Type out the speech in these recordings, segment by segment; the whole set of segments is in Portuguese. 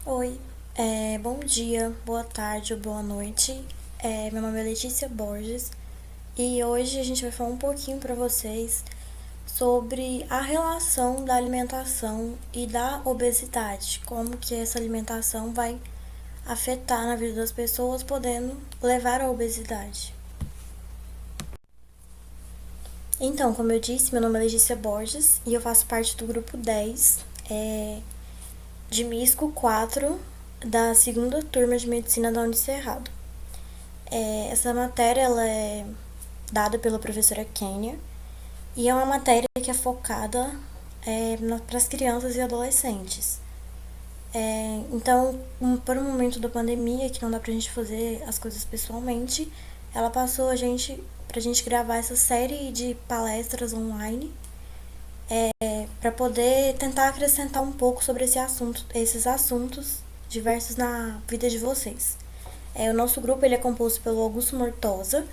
Oi, bom dia, boa tarde ou boa noite. Meu nome é Letícia Borges e hoje a gente vai falar um pouquinho para vocês sobre a relação da alimentação e da obesidade, como que essa alimentação vai afetar na vida das pessoas, podendo levar à obesidade. Então, como eu disse, meu nome é Letícia Borges e eu faço parte do grupo 10 de MISCO 4 da segunda turma de medicina da Unicerrado. Essa matéria ela é dada pela professora Kênia e é uma matéria que é focada para as crianças e adolescentes. Então, por um momento da pandemia, que não dá pra gente fazer as coisas pessoalmente, ela passou pra gente gravar essa série de palestras online para poder tentar acrescentar um pouco sobre esses assuntos diversos na vida de vocês. O nosso grupo ele é composto pelo Augusto Mortosa,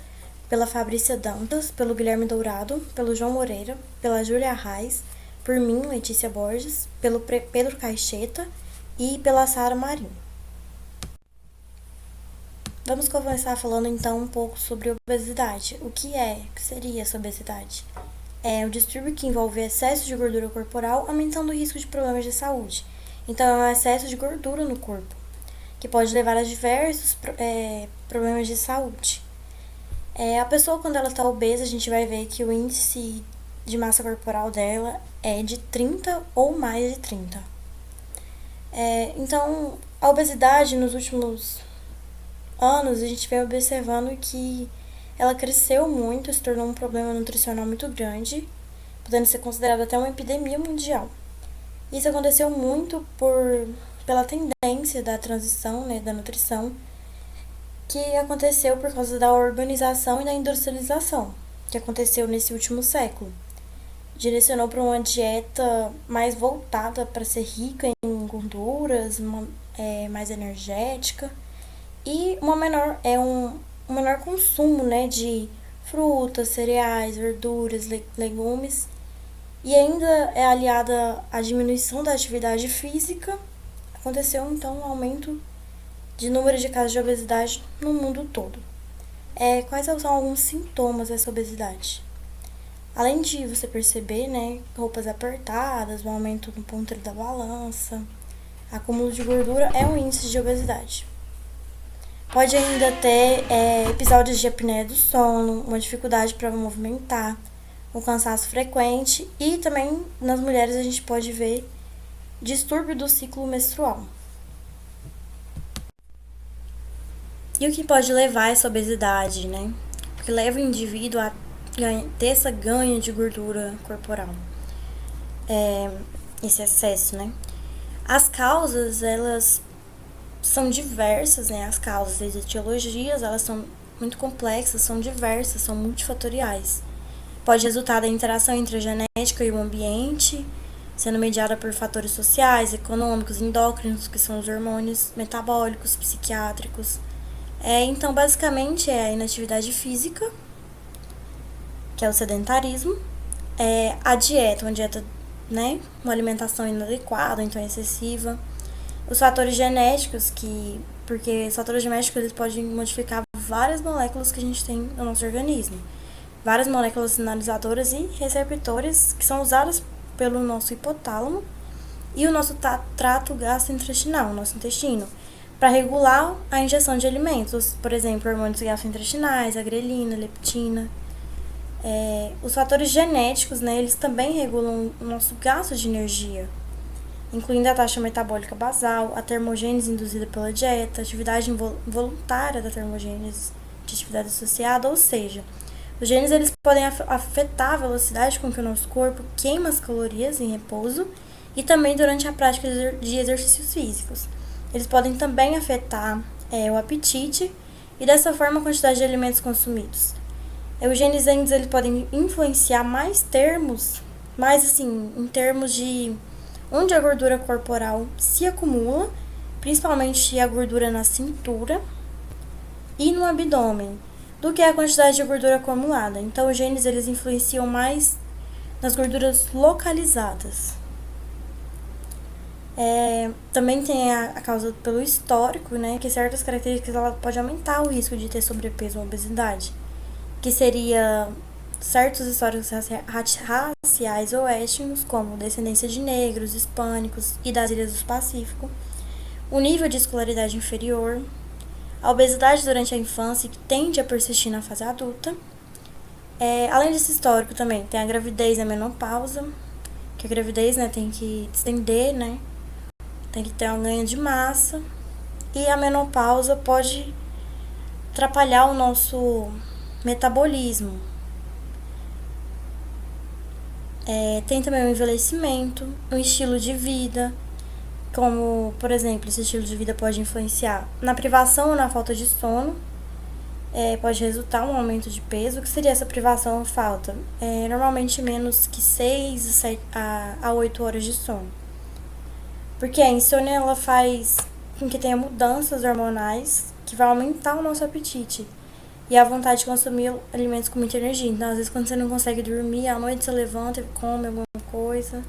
pela Fabrícia Dantas, pelo Guilherme Dourado, pelo João Moreira, pela Júlia Arraes, por mim, Letícia Borges, pelo Pedro Caixeta e pela Sara Marinho. Vamos começar falando então um pouco sobre obesidade. O que seria essa obesidade? É um distúrbio que envolve excesso de gordura corporal, aumentando o risco de problemas de saúde. Então, é um excesso de gordura no corpo, que pode levar a diversos problemas de saúde. A pessoa, quando ela está obesa, a gente vai ver que o índice de massa corporal dela é de 30 ou mais de 30. Então, a obesidade nos últimos anos, a gente vem observando que ela cresceu muito, se tornou um problema nutricional muito grande, podendo ser considerado até uma epidemia mundial. Isso aconteceu muito pela tendência da transição, da nutrição, que aconteceu por causa da urbanização e da industrialização, que aconteceu nesse último século. Direcionou para uma dieta mais voltada para ser rica em gorduras, mais energética e um menor consumo de frutas, cereais, verduras, legumes, e ainda é aliada à diminuição da atividade física. Aconteceu então um aumento de número de casos de obesidade no mundo todo. Quais são alguns sintomas dessa obesidade? Além de você perceber, roupas apertadas, um aumento no ponto da balança, acúmulo de gordura é um índice de obesidade. Pode ainda ter episódios de apneia do sono, uma dificuldade para movimentar, um cansaço frequente e também nas mulheres a gente pode ver distúrbio do ciclo menstrual. E o que pode levar a essa obesidade, O que leva o indivíduo a ter essa ganho de gordura corporal, esse excesso, As causas, elas são diversas, as causas, as etiologias, elas são muito complexas, são diversas, são multifatoriais. Pode resultar da interação entre a genética e o ambiente, sendo mediada por fatores sociais, econômicos, endócrinos, que são os hormônios metabólicos, psiquiátricos. Então, basicamente, é a inatividade física, que é o sedentarismo, a dieta, uma alimentação inadequada, então excessiva, os fatores genéticos, porque os fatores genéticos eles podem modificar várias moléculas que a gente tem no nosso organismo, várias moléculas sinalizadoras e receptores que são usadas pelo nosso hipotálamo e o nosso trato gastrointestinal, o nosso intestino, para regular a ingestão de alimentos, por exemplo, hormônios gastrointestinais, a grelina, a leptina. Os fatores genéticos, eles também regulam o nosso gasto de energia, incluindo a taxa metabólica basal, a termogênese induzida pela dieta, a atividade involuntária da termogênese de atividade associada, ou seja, os genes eles podem afetar a velocidade com que o nosso corpo queima as calorias em repouso e também durante a prática de exercícios físicos. Eles podem também afetar o apetite e dessa forma a quantidade de alimentos consumidos. Os genes eles podem influenciar em termos de onde a gordura corporal se acumula, principalmente a gordura na cintura e no abdômen, do que a quantidade de gordura acumulada. Então, os genes eles influenciam mais nas gorduras localizadas. Também tem a causa pelo histórico, né? Que certas características ela pode aumentar o risco de ter sobrepeso ou obesidade. Que seria certos históricos raciais ou étnicos, como descendência de negros, hispânicos e das ilhas do Pacífico, o nível de escolaridade inferior, a obesidade durante a infância, que tende a persistir na fase adulta. Além desse histórico também, tem a gravidez e a menopausa, que a gravidez, né, tem que estender, né, tem que ter um ganho de massa, e a menopausa pode atrapalhar o nosso metabolismo. Tem também o envelhecimento, o estilo de vida, como, por exemplo, esse estilo de vida pode influenciar na privação ou na falta de sono, pode resultar um aumento de peso. O que seria essa privação ou falta? Normalmente menos que 6 a 8 horas de sono. Porque a insônia ela faz com que tenha mudanças hormonais que vai aumentar o nosso apetite e a vontade de consumir alimentos com muita energia. Então, às vezes, quando você não consegue dormir, à noite você levanta e come alguma coisa.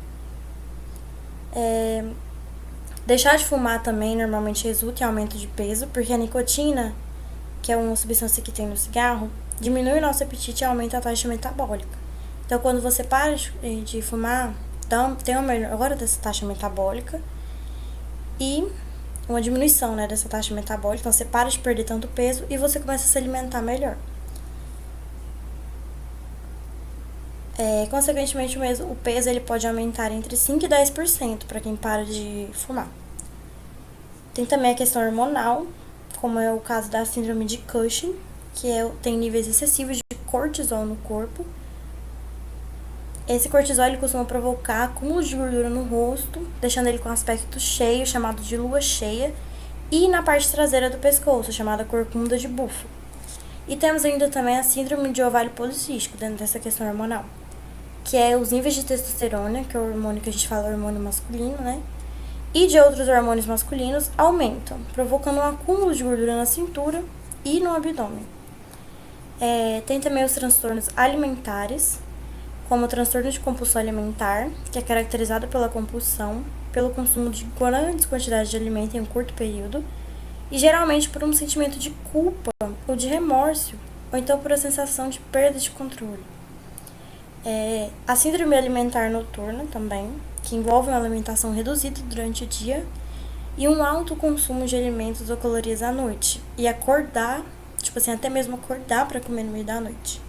Deixar de fumar também normalmente resulta em aumento de peso, porque a nicotina, que é uma substância que tem no cigarro, diminui o nosso apetite e aumenta a taxa metabólica. Então, quando você para de fumar, tem uma melhora dessa taxa metabólica e uma diminuição, né, dessa taxa metabólica. Então, você para de perder tanto peso e você começa a se alimentar melhor. Consequentemente, o peso ele pode aumentar entre 5% e 10% para quem para de fumar. Tem também a questão hormonal, como é o caso da síndrome de Cushing, que tem níveis excessivos de cortisol no corpo. Esse cortisol ele costuma provocar acúmulo de gordura no rosto, deixando ele com aspecto cheio, chamado de lua cheia, e na parte traseira do pescoço, chamada corcunda de búfalo. E temos ainda também a síndrome de ovário policístico, dentro dessa questão hormonal, que é os níveis de testosterona, que é o hormônio que a gente fala, o hormônio masculino, né? E de outros hormônios masculinos aumentam, provocando um acúmulo de gordura na cintura e no abdômen. Tem também os transtornos alimentares, como o transtorno de compulsão alimentar, que é caracterizado pela compulsão, pelo consumo de grandes quantidades de alimento em um curto período, e geralmente por um sentimento de culpa ou de remorso, ou então por a sensação de perda de controle. A síndrome alimentar noturna também, que envolve uma alimentação reduzida durante o dia e um alto consumo de alimentos ou calorias à noite. E acordar, até mesmo acordar para comer no meio da noite.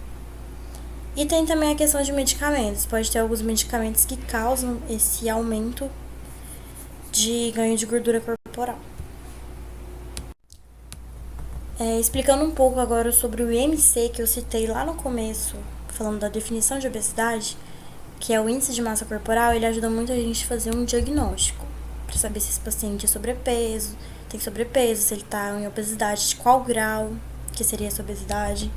E tem também a questão de medicamentos. Pode ter alguns medicamentos que causam esse aumento de ganho de gordura corporal. Explicando um pouco agora sobre o IMC que eu citei lá no começo, falando da definição de obesidade, que é o índice de massa corporal, ele ajuda muito a gente a fazer um diagnóstico, para saber se esse paciente tem sobrepeso, se ele está em obesidade, de qual grau, que seria essa obesidade.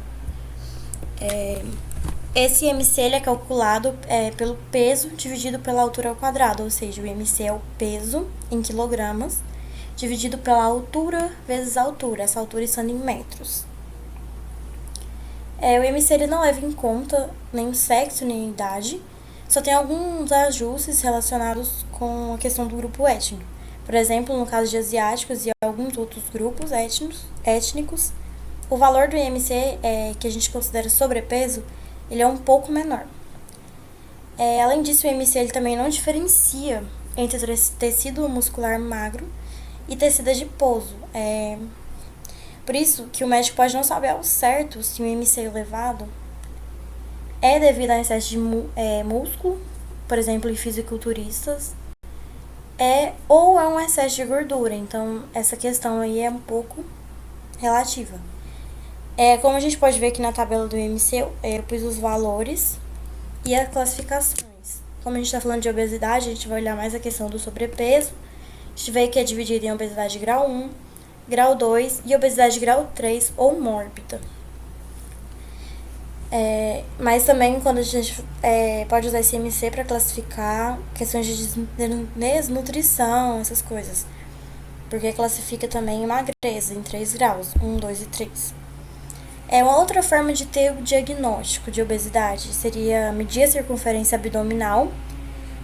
Esse IMC ele é calculado pelo peso dividido pela altura ao quadrado, ou seja, o IMC é o peso em quilogramas, dividido pela altura vezes a altura, essa altura estando em metros. O IMC ele não leva em conta nem o sexo nem a idade, só tem alguns ajustes relacionados com a questão do grupo étnico. Por exemplo, no caso de asiáticos e alguns outros grupos étnicos, o valor do IMC, que a gente considera sobrepeso, ele é um pouco menor. Além disso, o IMC ele também não diferencia entre tecido muscular magro e tecido adiposo. Por isso que o médico pode não saber ao certo se o IMC elevado é devido a excesso de músculo, por exemplo, em fisiculturistas, ou é um excesso de gordura. Então, essa questão aí é um pouco relativa. Como a gente pode ver aqui na tabela do IMC, eu pus os valores e as classificações. Como a gente está falando de obesidade, a gente vai olhar mais a questão do sobrepeso. A gente vê que é dividido em obesidade grau 1, grau 2 e obesidade grau 3 ou mórbida. Mas também quando a gente pode usar esse IMC para classificar questões de desnutrição, essas coisas. Porque classifica também em magreza em 3 graus, 1, 2 e 3. Uma outra forma de ter o diagnóstico de obesidade seria medir a circunferência abdominal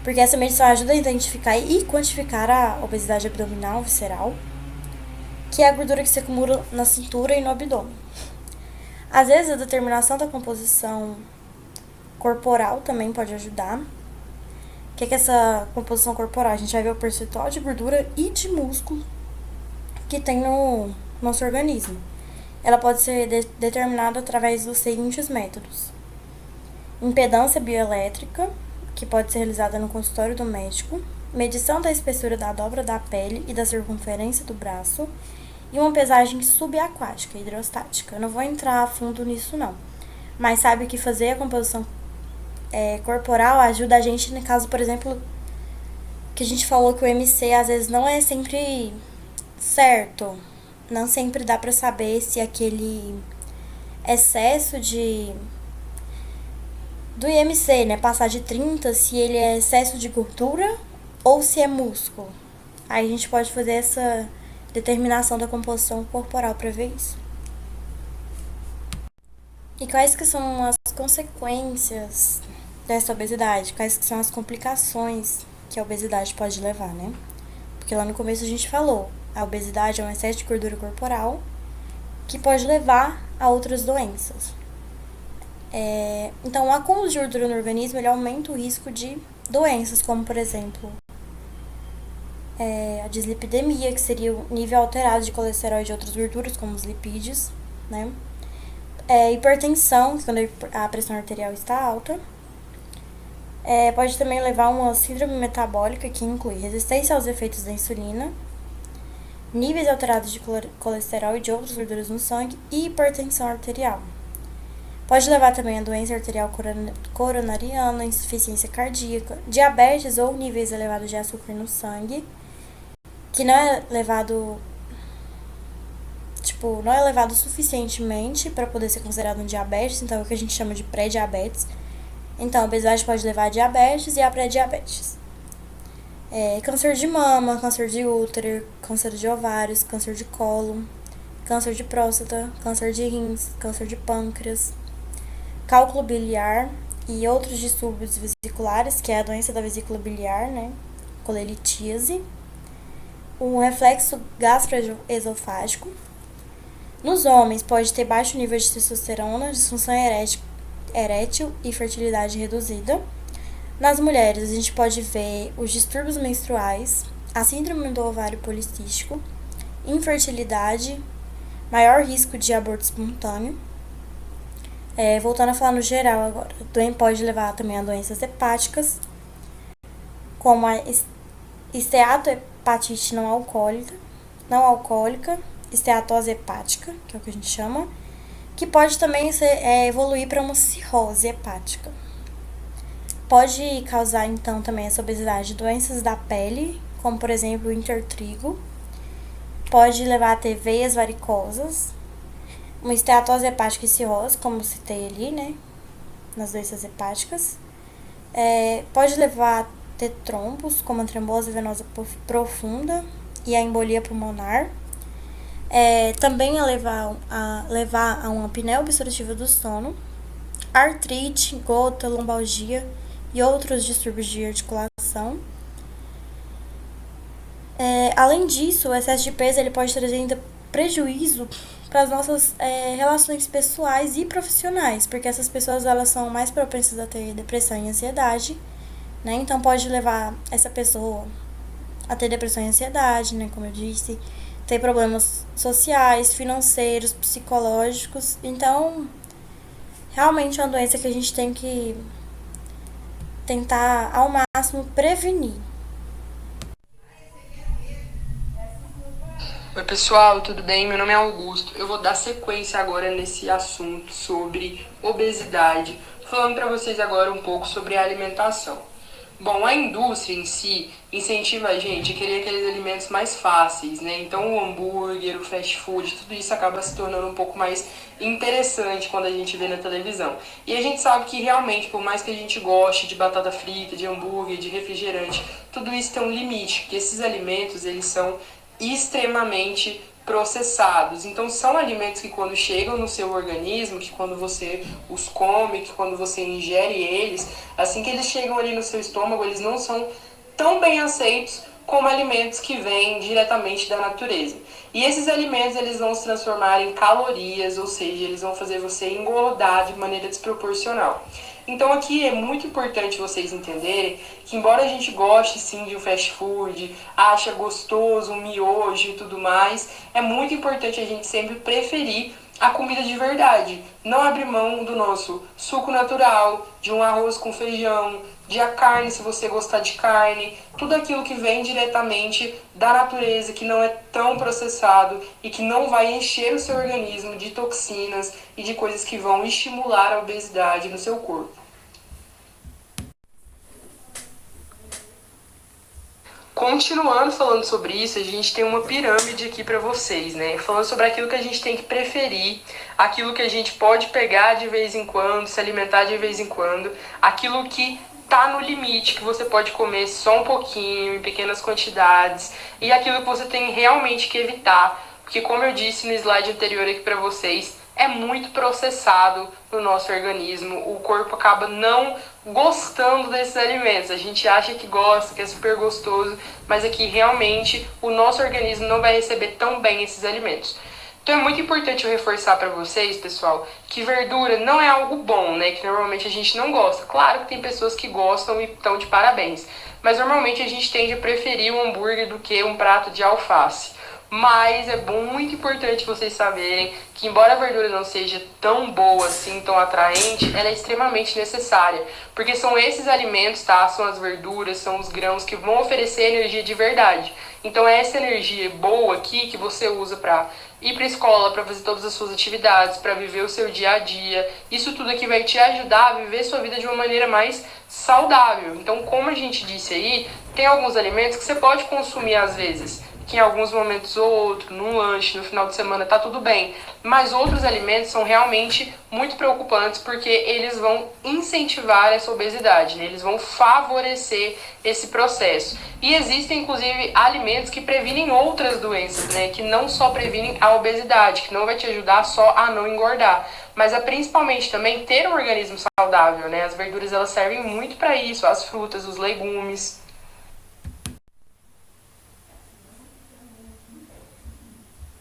porque essa medição ajuda a identificar e quantificar a obesidade abdominal visceral, que é a gordura que se acumula na cintura e no abdômen. Às vezes, a determinação da composição corporal também pode ajudar. O que é essa composição corporal? A gente vai ver o percentual de gordura e de músculo que tem no nosso organismo. Ela pode ser determinada através dos seguintes métodos: impedância bioelétrica, que pode ser realizada no consultório do médico, medição da espessura da dobra da pele e da circunferência do braço, e uma pesagem subaquática, hidrostática. Eu não vou entrar a fundo nisso não, mas sabe que fazer a composição corporal ajuda a gente no caso, por exemplo, que a gente falou que o MC às vezes não é sempre certo, não sempre dá pra saber se aquele excesso do IMC, né, passar de 30, se ele é excesso de gordura ou se é músculo. Aí a gente pode fazer essa determinação da composição corporal para ver isso. E quais que são as consequências dessa obesidade? Quais que são as complicações que a obesidade pode levar, né? Porque lá no começo a gente falou, a obesidade é um excesso de gordura corporal que pode levar a outras doenças. Então, o acúmulo de gordura no organismo ele aumenta o risco de doenças, como, por exemplo, a dislipidemia, que seria o nível alterado de colesterol e de outras gorduras, como os lipídios, né? Hipertensão, quando a pressão arterial está alta. Pode também levar a uma síndrome metabólica, que inclui resistência aos efeitos da insulina, níveis alterados de colesterol e de outras gorduras no sangue e hipertensão arterial. Pode levar também a doença arterial coronariana, insuficiência cardíaca, diabetes ou níveis elevados de açúcar no sangue, que não é levado suficientemente para poder ser considerado um diabetes, então é o que a gente chama de pré-diabetes. Então, a obesidade pode levar a diabetes e a pré-diabetes. Câncer de mama, câncer de útero, câncer de ovários, câncer de cólon, câncer de próstata, câncer de rins, câncer de pâncreas, cálculo biliar e outros distúrbios vesiculares, que é a doença da vesícula biliar, né? Colelitíase, um reflexo gastroesofágico. Nos homens, pode ter baixo nível de testosterona, disfunção erétil e fertilidade reduzida. Nas mulheres, a gente pode ver os distúrbios menstruais, a síndrome do ovário policístico, infertilidade, maior risco de aborto espontâneo. Voltando a falar no geral agora, pode levar também a doenças hepáticas, como a esteatohepatite não alcoólica, esteatose hepática, que é o que a gente chama, que pode também evoluir para uma cirrose hepática. Pode causar, então, também essa obesidade doenças da pele, como, por exemplo, o intertrigo. Pode levar a ter veias varicosas, uma esteatose hepática e cirrose, como eu citei ali, né, nas doenças hepáticas. Pode levar a ter trombos, como a trombose venosa profunda e a embolia pulmonar. Também a levar a uma apneia obstrutiva do sono, artrite, gota, lombalgia e outros distúrbios de articulação. Além disso, o excesso de peso ele pode trazer ainda prejuízo para as nossas relações pessoais e profissionais, porque essas pessoas elas são mais propensas a ter depressão e ansiedade, né? Então pode levar essa pessoa a ter depressão e ansiedade, né? Como eu disse, ter problemas sociais, financeiros, psicológicos. Então, realmente é uma doença que a gente tem que tentar ao máximo prevenir. Oi pessoal, tudo bem? Meu nome é Augusto. Eu vou dar sequência agora nesse assunto sobre obesidade, falando para vocês agora um pouco sobre a alimentação. Bom, a indústria em si incentiva a gente a querer aqueles alimentos mais fáceis, né? Então o hambúrguer, o fast food, tudo isso acaba se tornando um pouco mais interessante quando a gente vê na televisão. E a gente sabe que realmente, por mais que a gente goste de batata frita, de hambúrguer, de refrigerante, tudo isso tem um limite, porque esses alimentos, eles são extremamente processados. Então são alimentos que quando chegam no seu organismo, que quando você os come, que quando você ingere eles, assim que eles chegam ali no seu estômago, eles não são tão bem aceitos como alimentos que vêm diretamente da natureza. E esses alimentos eles vão se transformar em calorias, ou seja, eles vão fazer você engordar de maneira desproporcional. Então aqui é muito importante vocês entenderem que embora a gente goste sim de um fast food, acha gostoso, um miojo e tudo mais, é muito importante a gente sempre preferir a comida de verdade. Não abrir mão do nosso suco natural, de um arroz com feijão, de a carne se você gostar de carne, tudo aquilo que vem diretamente da natureza, que não é tão processado e que não vai encher o seu organismo de toxinas e de coisas que vão estimular a obesidade no seu corpo. Continuando falando sobre isso, a gente tem uma pirâmide aqui para vocês, né? Falando sobre aquilo que a gente tem que preferir, aquilo que a gente pode pegar de vez em quando, se alimentar de vez em quando, aquilo que tá no limite, que você pode comer só um pouquinho, em pequenas quantidades, e aquilo que você tem realmente que evitar, porque como eu disse no slide anterior aqui para vocês, é muito processado no nosso organismo, o corpo acaba não gostando desses alimentos. A gente acha que gosta, que é super gostoso, mas aqui realmente o nosso organismo não vai receber tão bem esses alimentos. Então é muito importante eu reforçar para vocês, pessoal, que verdura não é algo bom, né? Que normalmente a gente não gosta. Claro que tem pessoas que gostam e estão de parabéns, mas normalmente a gente tende a preferir um hambúrguer do que um prato de alface. Mas é muito importante vocês saberem que embora a verdura não seja tão boa assim, tão atraente, ela é extremamente necessária. Porque são esses alimentos, tá? São as verduras, são os grãos que vão oferecer energia de verdade. Então é essa energia boa aqui que você usa para ir para a escola, para fazer todas as suas atividades, para viver o seu dia a dia. Isso tudo aqui vai te ajudar a viver sua vida de uma maneira mais saudável. Então, como a gente disse aí, tem alguns alimentos que você pode consumir às vezes, que em alguns momentos ou outro, num lanche, no final de semana, tá tudo bem. Mas outros alimentos são realmente muito preocupantes porque eles vão incentivar essa obesidade, né? Eles vão favorecer esse processo. E existem, inclusive, alimentos que previnem outras doenças, né? Que não só previnem a obesidade, que não vai te ajudar só a não engordar, mas a principalmente também ter um organismo saudável, né? As verduras, elas servem muito para isso, as frutas, os legumes.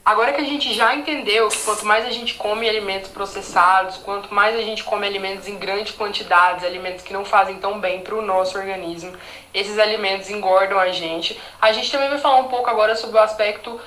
Agora que a gente já entendeu que quanto mais a gente come alimentos processados, quanto mais a gente come alimentos em grandes quantidades, alimentos que não fazem tão bem para o nosso organismo, esses alimentos engordam a gente também vai falar um pouco agora sobre o aspecto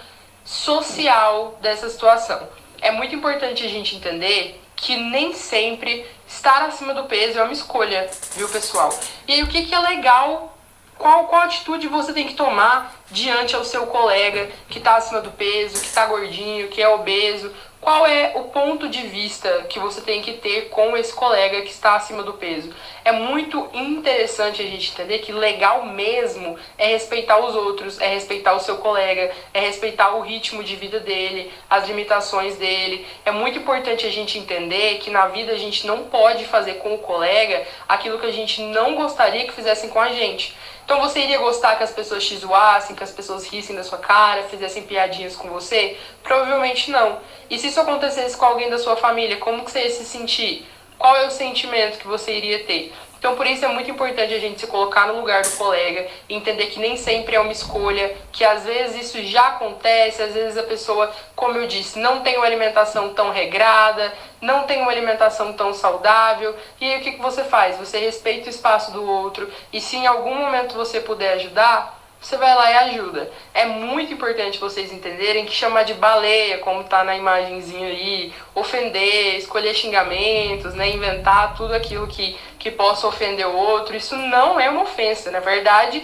social dessa situação. É muito importante a gente entender que nem sempre estar acima do peso é uma escolha, viu, pessoal? E aí, o que é legal? Qual atitude você tem que tomar diante ao seu colega que está acima do peso, que está gordinho, que é obeso? Qual é o ponto de vista que você tem que ter com esse colega que está acima do peso? É muito interessante a gente entender que legal mesmo é respeitar os outros, é respeitar o seu colega, é respeitar o ritmo de vida dele, as limitações dele. É muito importante a gente entender que na vida a gente não pode fazer com o colega aquilo que a gente não gostaria que fizessem com a gente. Então você iria gostar que as pessoas te zoassem, que as pessoas rissem da sua cara, fizessem piadinhas com você? Provavelmente não. E se isso acontecesse com alguém da sua família, como que você ia se sentir? Qual é o sentimento que você iria ter? Então por isso é muito importante a gente se colocar no lugar do colega e entender que nem sempre é uma escolha, que às vezes isso já acontece, às vezes a pessoa, como eu disse, não tem uma alimentação tão regrada, não tem uma alimentação tão saudável, e aí o que você faz? Você respeita o espaço do outro, e se em algum momento você puder ajudar, você vai lá e ajuda. É muito importante vocês entenderem que chamar de baleia, como tá na imagenzinha aí, ofender, escolher xingamentos, né, inventar tudo aquilo que possa ofender o outro, isso não é uma ofensa. Na verdade,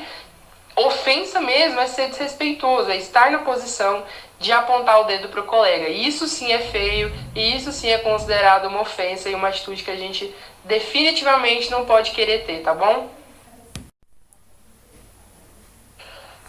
ofensa mesmo é ser desrespeitoso, é estar na posição de apontar o dedo pro colega. Isso sim é feio, e isso sim é considerado uma ofensa e uma atitude que a gente definitivamente não pode querer ter, tá bom?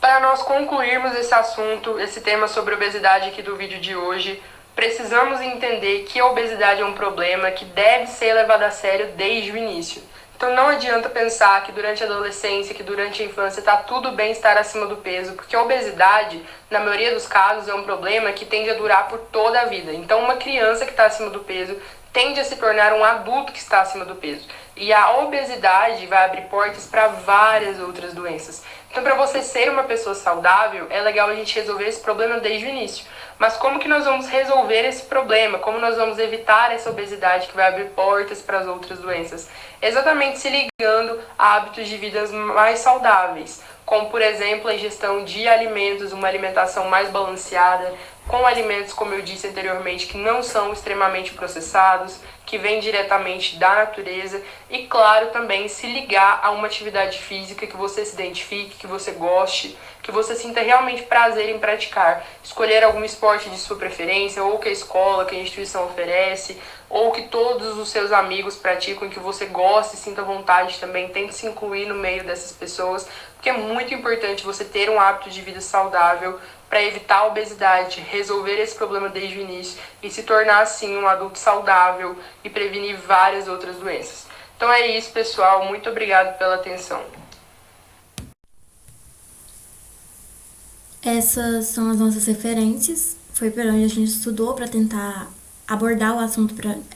Para nós concluirmos esse assunto, esse tema sobre obesidade aqui do vídeo de hoje, precisamos entender que a obesidade é um problema que deve ser levado a sério desde o início. Então não adianta pensar que durante a adolescência, que durante a infância está tudo bem estar acima do peso, porque a obesidade, na maioria dos casos, é um problema que tende a durar por toda a vida. Então uma criança que está acima do peso tende a se tornar um adulto que está acima do peso. E a obesidade vai abrir portas para várias outras doenças. Então, para você ser uma pessoa saudável, é legal a gente resolver esse problema desde o início. Mas como que nós vamos resolver esse problema? Como nós vamos evitar essa obesidade que vai abrir portas para as outras doenças? Exatamente se ligando a hábitos de vida mais saudáveis, como, por exemplo, a ingestão de alimentos, uma alimentação mais balanceada, com alimentos, como eu disse anteriormente, que não são extremamente processados, que vêm diretamente da natureza e, claro, também se ligar a uma atividade física que você se identifique, que você goste, que você sinta realmente prazer em praticar. Escolher algum esporte de sua preferência, ou que a escola, que a instituição oferece, ou que todos os seus amigos praticam e que você goste e sinta vontade também, tente se incluir no meio dessas pessoas, porque é muito importante você ter um hábito de vida saudável para evitar a obesidade, resolver esse problema desde o início e se tornar, assim, um adulto saudável e prevenir várias outras doenças. Então é isso, pessoal. Muito obrigado pela atenção. Essas são as nossas referências. Foi por onde a gente estudou para tentar abordar o assunto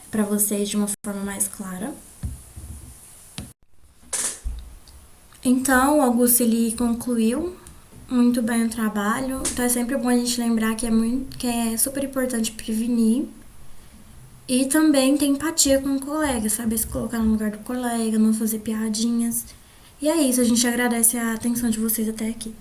para vocês de uma forma mais clara. Então, o Augusto ele concluiu muito bem o trabalho. Então é sempre bom a gente lembrar que é super importante prevenir e também ter empatia com o colega, saber se colocar no lugar do colega, não fazer piadinhas. E é isso, a gente agradece a atenção de vocês até aqui.